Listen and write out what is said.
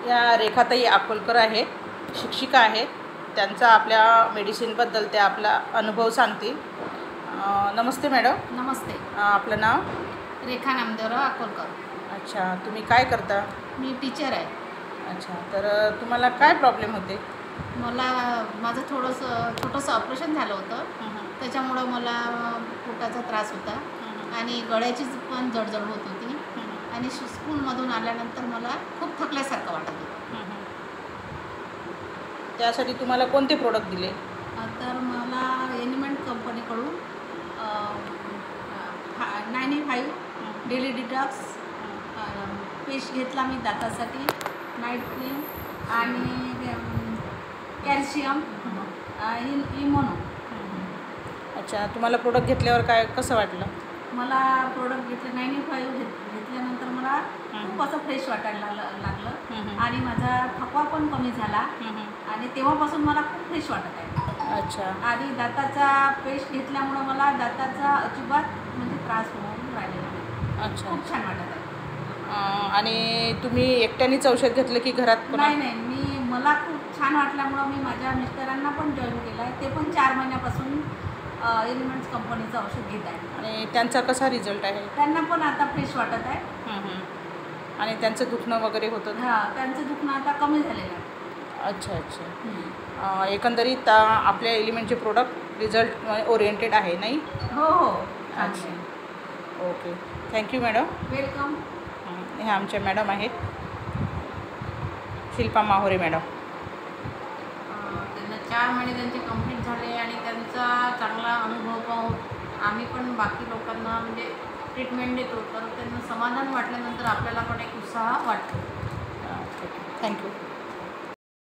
या रेखाताई अकोलकर आहेत, शिक्षिका आहेत. त्यांचा आपल्या मेडिसिनबद्दल त्या आपला अनुभव सांगतील. नमस्ते मॅडम. नमस्ते. आपलं नाव? रेखा नामदेवराव अकोलकर. अच्छा, तुम्ही काय करता? मी टीचर आहे. अच्छा, तर तुम्हाला काय प्रॉब्लेम होते? मला माझं छोटंसं ऑपरेशन झालं होतं. त्याच्यामुळं मला पोटाचा त्रास होता आणि गळ्याची पण जळजळ होत होती आणि स्कूलमधून आल्यानंतर मला खूप थकल्यासारखं वाटत होतं. त्यासाठी तुम्हाला कोणते प्रोडक्ट दिले? तर मला एलिमेंट कंपनीकडून 95 डेली डिटॉक्स पेस्ट घेतला मी दातासाठी, नाईट क्रीम आणि कॅल्शियम इमोनो. अच्छा, तुम्हाला प्रोडक्ट घेतल्यावर कसं वाटलं? मला प्रोडक्ट 95 घेतल्यानंतर मला खूप असं फ्रेश वाटायला लागलं आणि माझा थकवा पण कमी झाला आणि तेव्हापासून मला खूप फ्रेश वाटत आहे. अच्छा. आणि दाताचा पेस्ट घेतल्यामुळं मला दाताचा अजिबात म्हणजे त्रास होऊन राहिलेला नाही. अच्छा, खूप छान वाटत आहे. आणि तुम्ही एकट्यानेच औषध घेतलं की घरात पण? नाही, मला खूप छान वाटल्यामुळं मी माझ्या मिस्टरांना पण जॉईन केलं आहे. ते पण 4 महिन्यापासून एलिमेंट्स कंपनीचं औषध घेत आहे. आणि त्यांचा कसा रिझल्ट आहे? त्यांना पण आता फ्रेश वाटत आहे. आणि त्यांचं दुखणं वगैरे होतं? हां, त्यांचं दुखणं आता कमी झालेलं आहे. अच्छा. एकंदरीत आपल्या एलिमेंटचे प्रोडक्ट रिझल्ट ओरिएंटेड आहे, नाही? हो. अच्छा, ओके. Thank you madam. वेलकम. हे आमच्या मॅडम आहेत, शिल्पा माहोरे मॅडम. त्यांना 4 महिने त्यांचे कंप्लीट झाले आणि त्यांचा चांगला अनुभव पाहून आम्ही पण बाकी लोकांना म्हणजे ट्रीटमेंट देतो, तर त्यांना समाधान वाटल्यानंतर आपल्याला पण एक उत्साह वाटतो. थँक्यू.